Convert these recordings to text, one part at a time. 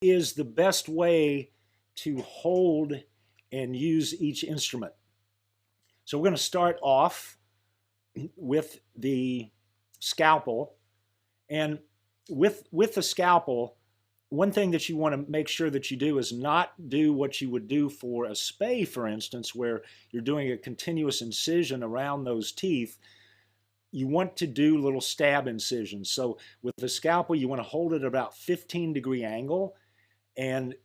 is the best way to hold and use each instrument. So we're going to start off with the scalpel. And with the scalpel, one thing that you want to make sure that you do is not do what you would do for a spay, for instance, where you're doing a continuous incision around those teeth. You want to do little stab incisions. So with the scalpel, you want to hold it at about 15-degree angle and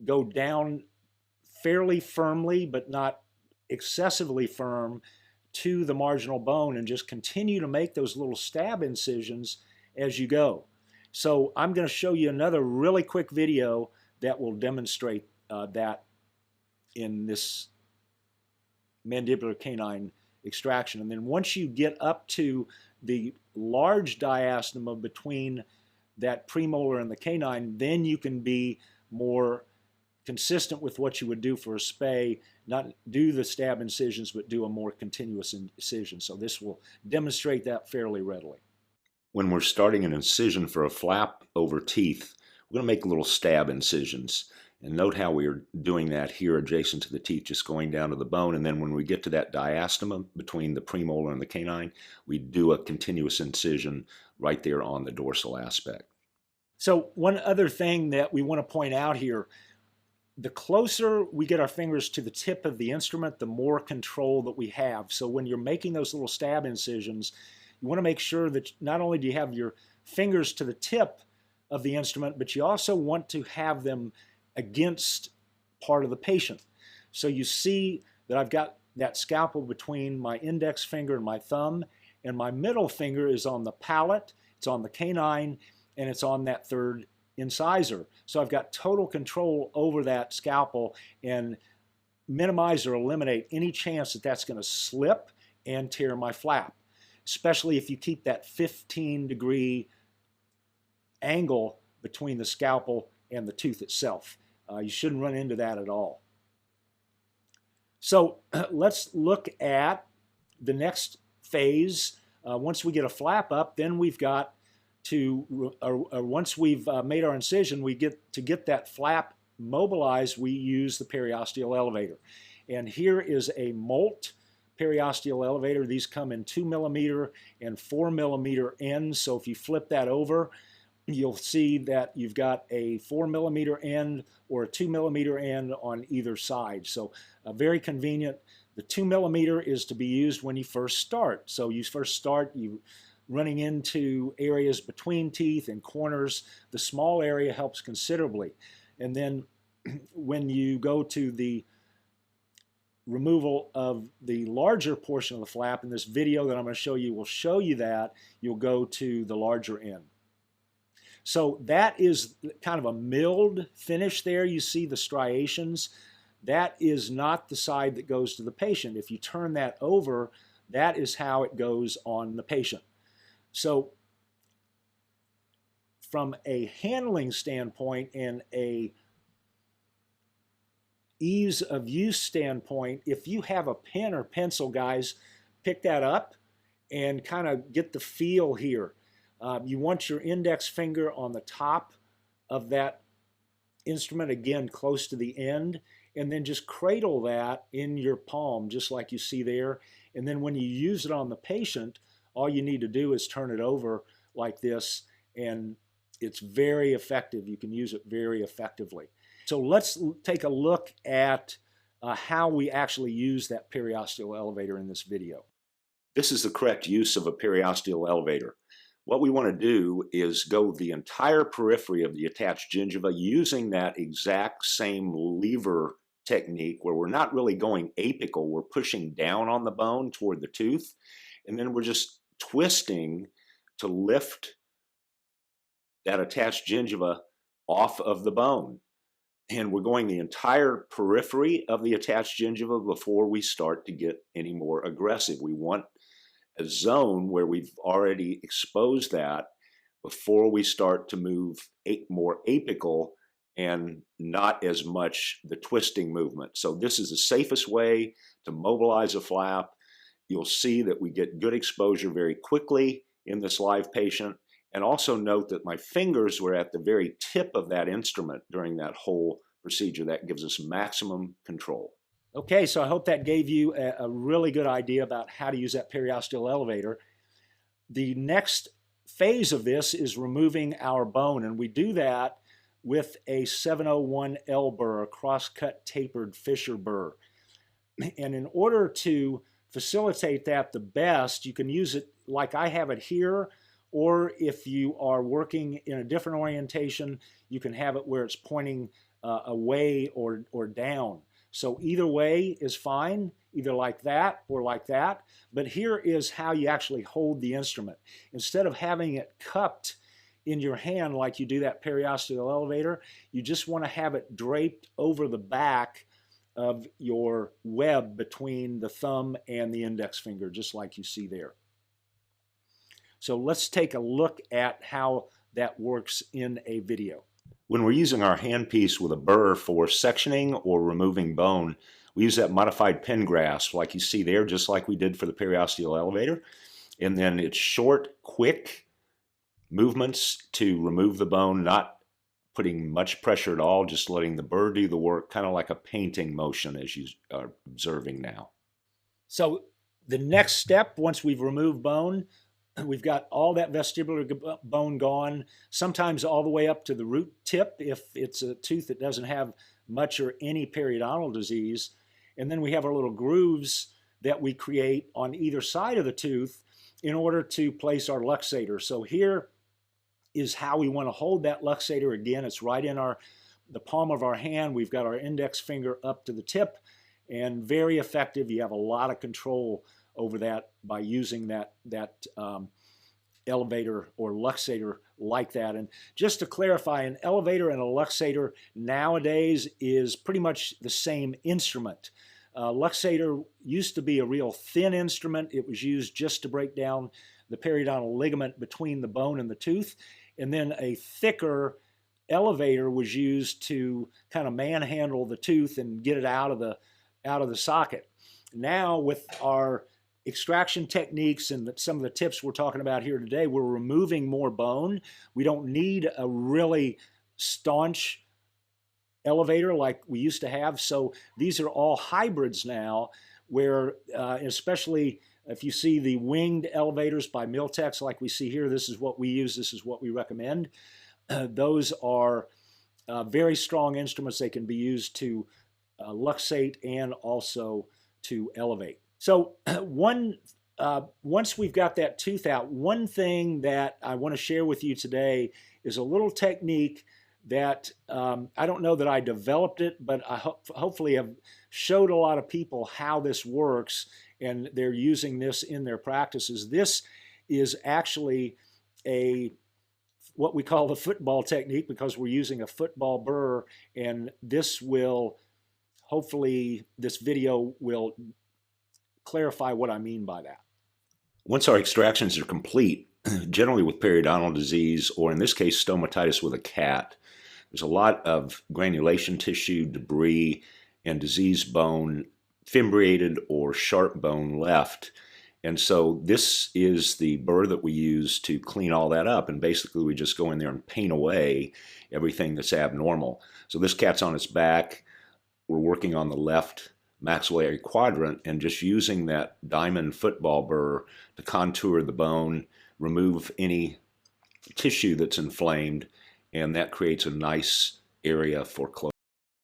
go down fairly firmly, but not excessively firm, to the marginal bone, and just continue to make those little stab incisions as you go. So I'm going to show you another really quick video that will demonstrate that in this mandibular canine extraction. And then once you get up to the large diastema between that premolar and the canine, then you can be more consistent with what you would do for a spay, not do the stab incisions, but do a more continuous incision. So this will demonstrate that fairly readily. When we're starting an incision for a flap over teeth, we're going to make little stab incisions. And note how we're doing that here adjacent to the teeth, just going down to the bone. And then when we get to that diastema between the premolar and the canine, we do a continuous incision right there on the dorsal aspect. So one other thing that we want to point out here, the closer we get our fingers to the tip of the instrument, the more control that we have. So when you're making those little stab incisions, you want to make sure that not only do you have your fingers to the tip of the instrument, but you also want to have them against part of the patient. So you see that I've got that scalpel between my index finger and my thumb, and my middle finger is on the palate, it's on the canine, and it's on that third incisor. So I've got total control over that scalpel and minimize or eliminate any chance that that's going to slip and tear my flap, especially if you keep that 15-degree angle between the scalpel and the tooth itself. You shouldn't run into that at all. So let's look at the next phase. Once we get a flap up, then we've got to, once we've made our incision, we get to get that flap mobilized, we use the periosteal elevator. And here is a Molt periosteal elevator. These come in 2mm and 4mm ends. So if you flip that over, you'll see that you've got a 4mm end or a 2mm end on either side. So very convenient. The 2mm is to be used when you first start. So you first start, you running into areas between teeth and corners. The small area helps considerably. And then when you go to the removal of the larger portion of the flap, in this video that I'm going to show you will show you that, you'll go to the larger end. So that is kind of a milled finish there. You see the striations. That is not the side that goes to the patient. If you turn that over, that is how it goes on the patient. So from a handling standpoint and a ease of use standpoint, if you have a pen or pencil, guys, pick that up and kind of get the feel here. You want your index finger on the top of that instrument, again, close to the end, and then just cradle that in your palm, just like you see there. And then when you use it on the patient, all you need to do is turn it over like this, and it's very effective. You can use it very effectively. So let's take a look at how we actually use that periosteal elevator in this video. This is the correct use of a periosteal elevator. What we want to do is go the entire periphery of the attached gingiva using that exact same lever technique where we're not really going apical, we're pushing down on the bone toward the tooth, and then we're just twisting to lift that attached gingiva off of the bone. And we're going the entire periphery of the attached gingiva before we start to get any more aggressive. We want a zone where we've already exposed that before we start to move more apical and not as much the twisting movement. So this is the safest way to mobilize a flap. You'll see that we get good exposure very quickly in this live patient, And also note that my fingers were at the very tip of that instrument during that whole procedure. That gives us maximum control. Okay, so I hope that gave you a really good idea about how to use that periosteal elevator. The next phase of this is removing our bone, and we do that with a 701L burr, a cross-cut tapered Fisher burr. And in order to facilitate that the best, you can use it like I have it here, or if you are working in a different orientation, you can have it where it's pointing away or down. So either way is fine, either like that or like that. But here is how you actually hold the instrument. Instead of having it cupped in your hand like you do that periosteal elevator, you just want to have it draped over the back of your web between the thumb and the index finger, just like you see there. So let's take a look at how that works in a video. When we're using our handpiece with a burr for sectioning or removing bone, we use that modified pin grasp like you see there, just like we did for the periosteal elevator. And then it's short, quick movements to remove the bone, not putting much pressure at all, just letting the burr do the work, kind of like a painting motion as you are observing now. So the next step, once we've removed bone, we've got all that vestibular bone gone, sometimes all the way up to the root tip if it's a tooth that doesn't have much or any periodontal disease. And then we have our little grooves that we create on either side of the tooth in order to place our luxator. So here is how we want to hold that luxator. Again, it's right in the palm of our hand. We've got our index finger up to the tip, and very effective. You have a lot of control over that by using that elevator or luxator like that. And just to clarify, an elevator and a luxator nowadays is pretty much the same instrument. Luxator used to be a real thin instrument. It was used just to break down the periodontal ligament between the bone and the tooth. And then a thicker elevator was used to kind of manhandle the tooth and get it out of the socket. Now with our extraction techniques and some of the tips we're talking about here today, we're removing more bone. We don't need a really staunch elevator like we used to have. So these are all hybrids now, where especially if you see the winged elevators by Miltex like we see here, this is what we use, this is what we recommend. Those are very strong instruments. They can be used to luxate and also to elevate. So once we've got that tooth out, one thing that I want to share with you today is a little technique that I don't know that I developed it, but I hopefully have showed a lot of people how this works, and they're using this in their practices. This is actually what we call the football technique, because we're using a football burr, and this will, hopefully this video will clarify what I mean by that. Once our extractions are complete, generally with periodontal disease, or in this case stomatitis with a cat, there's a lot of granulation tissue, debris, and diseased bone, fimbriated or sharp bone left. And so this is the burr that we use to clean all that up. And basically we just go in there and paint away everything that's abnormal. So this cat's on its back. We're working on the left maxillary quadrant and just using that diamond football burr to contour the bone, remove any tissue that's inflamed, and that creates a nice area for closure.